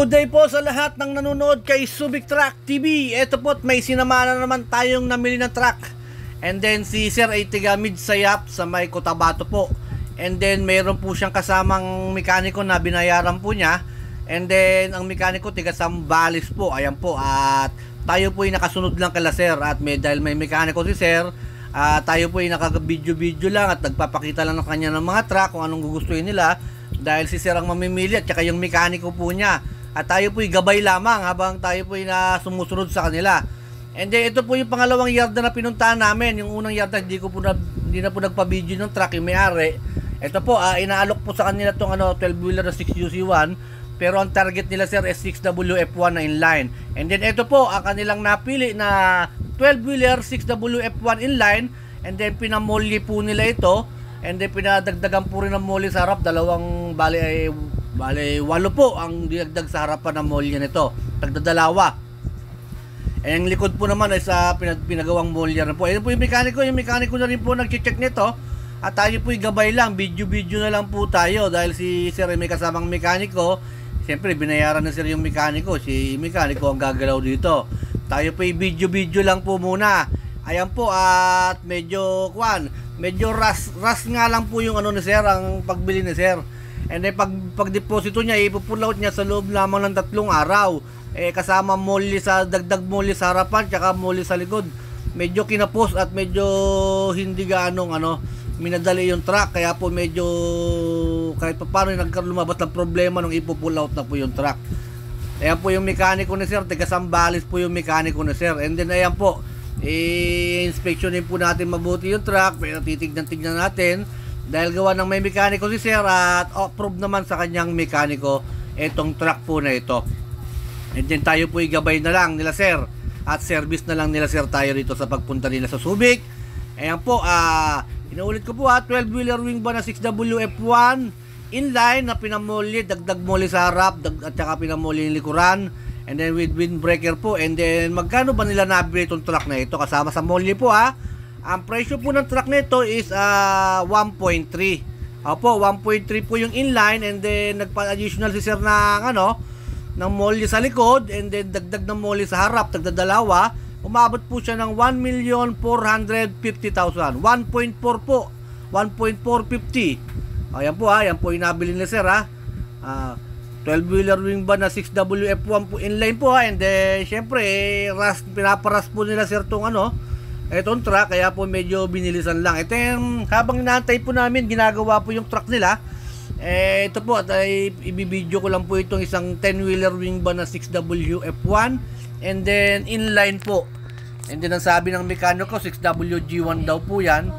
Good day po sa lahat ng nanonood kay Subic Truck TV. Ito po, may sinama na naman tayong namili ng truck. And then si Sir ay tiga Midsayap sa may Cotabato po. And then mayroon po siyang kasamang mekaniko na binayaran po niya. And then ang mekaniko tiga Sambales po. Ayan po, at tayo po ay nakasunod lang kala Sir. At dahil may mekaniko si Sir, tayo po ay naka-video lang at nagpapakita lang ng kanya ng mga truck kung anong gugustuhin nila. Dahil si Sir ang mamimili at saka yung mekaniko po niya. At tayo po'y gabay lamang habang tayo po'y sumusunod sa kanila. And then ito po yung pangalawang yarda na pinuntahan namin. Yung unang yarda hindi na po nagpa-video ng truck yung may-ari. Ito po, inaalok po sa kanila itong 12-wheeler na 6UC1. Pero ang target nila Sir is 6WF1 na inline. And then ito po ang kanilang napili na 12-wheeler 6WF1 inline. And then pinamolye po nila ito. And then pinadagdagan po rin ng molly sa harap. Dalawang bali 8 po ang dinagdag sa harapan ng molly nito. Tagdadalawa. Eh, ang likod po naman ay sa pinagawang molly na po. Ito po yung mekaniko. Yung mekaniko na rin po nag-check nito. At tayo po yung gabay lang. Video na lang po tayo. Dahil si Sir ay may kasamang mekaniko. Siyempre binayaran na Sir yung mekaniko. Si mekaniko ang gagalaw dito. Tayo po yung video lang po muna. Ayan po, at medyo rush nga lang po yung ni Sir, ang pagbili ni Sir. And then pag deposito niya, ipupull out niya sa loob lamang ng 3 araw. Kasama molly sa dagdag molly sa harapan, tsaka molly sa likod. Medyo kinapos at medyo hindi gaanong minadali yung truck, kaya po medyo kahit pa paano lumabas ng problema nung ipupull out na po yung truck. Ayan po yung mekaniko ni Sir, taga Sambales po yung mekaniko ni Sir. And then ayan po, inspeksyonin po natin mabuti yung truck, pero titignan natin dahil gawa ng may mekaniko si Sir at approve naman sa kanyang mekaniko itong truck po na ito. And then tayo po igabay na lang nila Sir at service na lang nila Sir tayo rito sa pagpunta nila sa Subic. Ayan po, inuulit ko po 12-wheeler wing ba na 6WF1 inline na pinamolye, dagdag molly sa harap at saka pinamolye yung likuran. And then with windbreaker po. And then magkano ba nila nabili itong truck na ito kasama sa molly po Ang presyo po ng truck na ito is 1.3. Opo, 1.3 po yung inline. And then nagpa-additional si Sir ng molly sa likod. And then dagdag ng molly sa harap, tagdadalawa. Umabot po siya ng 1,450,000. 1.4 po, 1.450. Ayan po yan po yung nabili ni Sir 12-wheeler wing ba na 6WF1 po inline po and then syempre pinaparas po nila Sir tong itong truck, kaya po medyo binilisan lang. Ito yung habang inaantay po namin, ginagawa po yung truck nila. Ito po, at ibibideo ko lang po itong isang 10-wheeler wing ba na 6WF1 and then inline po. And then ang sabi ng mekaniko 6WG1 daw po yan.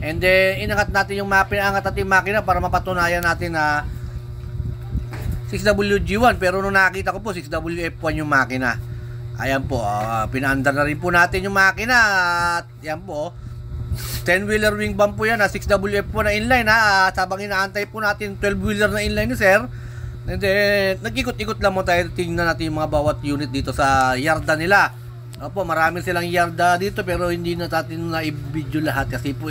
And then inangat natin yung pinangat natin yung makina para mapatunayan natin na 6WG1, pero nung nakita ko po 6WF1 yung makina. Ayan po, pinaandar na rin po natin yung makina. At yan po, 10-wheeler wing bump po yan 6WF1 na inline at habang inaantay po natin 12-wheeler na inline ni Sir. And then nag-ikot-ikot lang mo tayo, tingnan natin yung mga bawat unit dito sa yarda nila. Opo, marami silang yarda dito pero hindi na natin na i-video lahat kasi po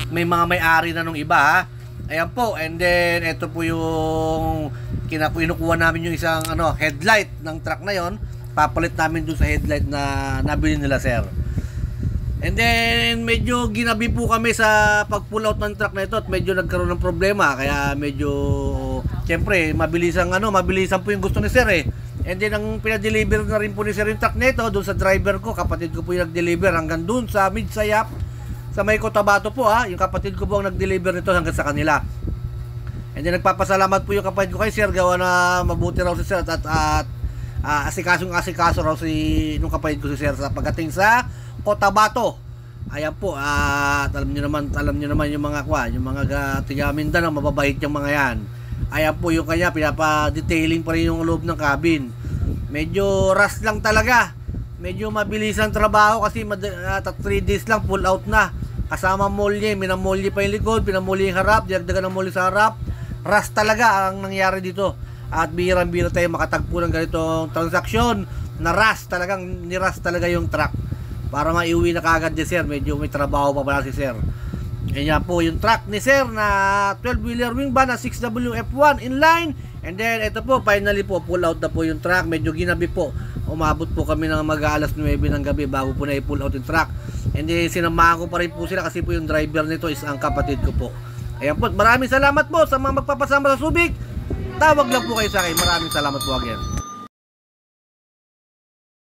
may mga may-ari na nung iba Ayan po, and then ito po yung kinukuha namin yung isang headlight ng truck na yon. Papalit namin dun sa headlight na nabili nila Sir. And then medyo ginabi po kami sa pag-pull out ng truck na ito at medyo nagkaroon ng problema, kaya medyo siyempre mabilisan po yung gusto ni Sir And then ang pinadeliver na rin po ni Sir yung truck na ito dun sa driver ko, kapatid ko po yung nag-deliver hanggang dun sa Midsayap sa may Cotabato po yung kapatid ko po ang nag-deliver nito hanggang sa kanila. And then nagpapasalamat po yung kapatid ko kay Sir, gawa na mabuti raw si Sir at asikaso raw nung kapatid ko si Sir sa pagdating sa Cotabato. Ayan po, at alam niyo naman yung mga tiga Mindanao, mababait yung mga yan. Ayan po yung kanya, pinapa-detailing pa rin yung loob ng cabin. Medyo rush lang talaga. Medyo mabilis ang trabaho kasi 3 days lang full out na. Kasama molly, minamolye pa yung likod, pinamolye yung harap, dinagdagan ng molly sa harap. Rush talaga ang nangyari dito. At bihirang-bihira tayo makatagpo ng ganitong transaksyon na rush, talagang ni-rush talaga yung truck. Para maiuwi na kagad ni Sir, medyo may trabaho pa pala si Sir. Ganyan po yung truck ni Sir na 12-wheeler wing van na 6WF1 inline. And then ito po, finally po, pull out na po yung truck. Medyo ginabi po. Umabot po kami ng mag-alas 9 ng gabi bago po na i-pull out yung truck. And then sinamahan ko pa rin po sila kasi po yung driver nito is ang kapatid ko po. Ayan po, maraming salamat po sa mga magpapasama sa Subic. Tawag lang po kayo sa akin. Maraming salamat po again.